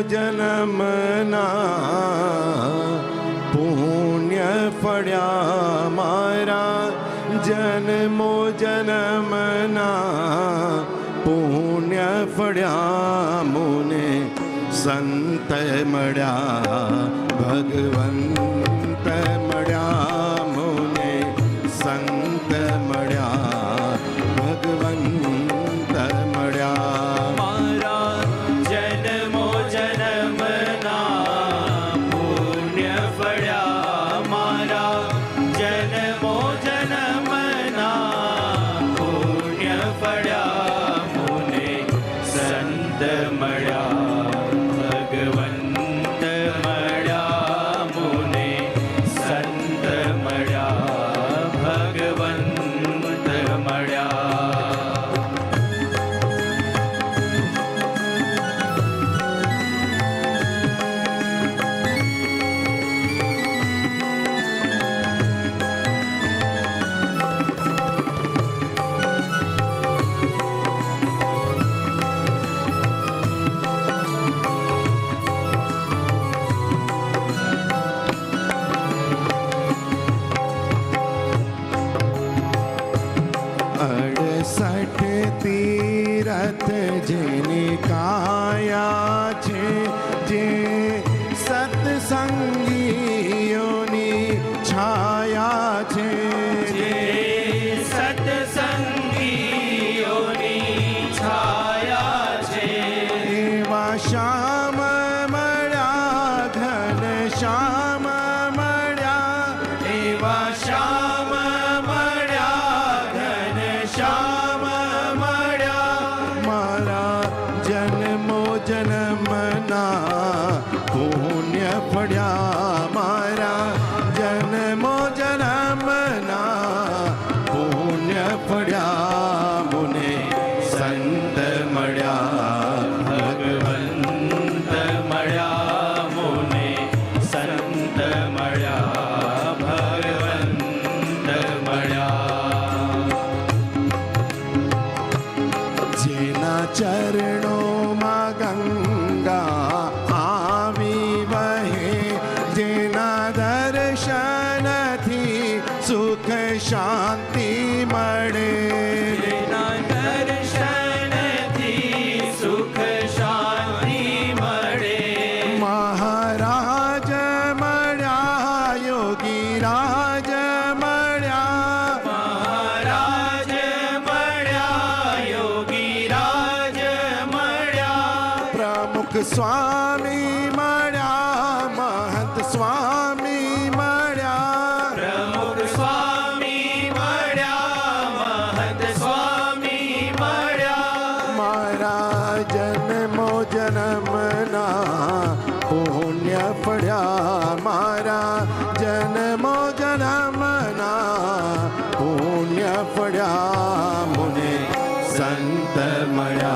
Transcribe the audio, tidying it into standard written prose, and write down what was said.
જન્મના પુણ્ય ફળ્યા મારા જન્મો જન્મના પુણ્ય ફળ્યા મુને સંત મળ્યા ભગવંત મળ્યા મુને સંત મળ્યા ભગવંત મળ્યા મારા જન્મો જન્મના પુણ્ય ફળ્યા મારા જન્મો જન્મના પુણ્ય ફળ્યા મુને સંત મળ્યા ભગવંત મળ્યા મુને સંત મળ્યા ભગવંત મળ્યા અડસઠ તીરથ જેને કાયા છે જે સત્સંગીઓની છાયા છે જે સત્સંગીઓની છાયા છે એવા શ્યામ મળ્યા ઘન શ્યામ મળ્યા એવા શ્યામ મળ્યા ઘન શ્યામ મળ્યા મારા જન્મો જન્મના પુણ્ય ફળ્યા મારા જન્મો જન્મના પુણ્ય ફળ્યા મુને સંત મળ્યા ભગવંત મળ્યા મુને સંત મળ્યા ભગવંત મળ્યા જેના ચરણોમાં ગંગા આવી વહે જેના દર્શનથી સુખ શાંતિ મળે તેના દર્શનથી સુખ શાંતિ મળે મહારાજ મળ્યા યોગી રાજ મળ્યા મહારાજ મળ્યા યોગી રાજ મળ્યા પ્રમુખ સ્વામી મળ્યા મહંત સ્વામી મળ્યા પ્રમુખ સ્વામી મળ્યા મહંત સ્વામી મળ્યા મારા જન્મો જન્મના પુણ્ય ફળ્યા મારા જન્મો જન્મના પુણ્ય ફળ્યા મુને સંત મળ્યા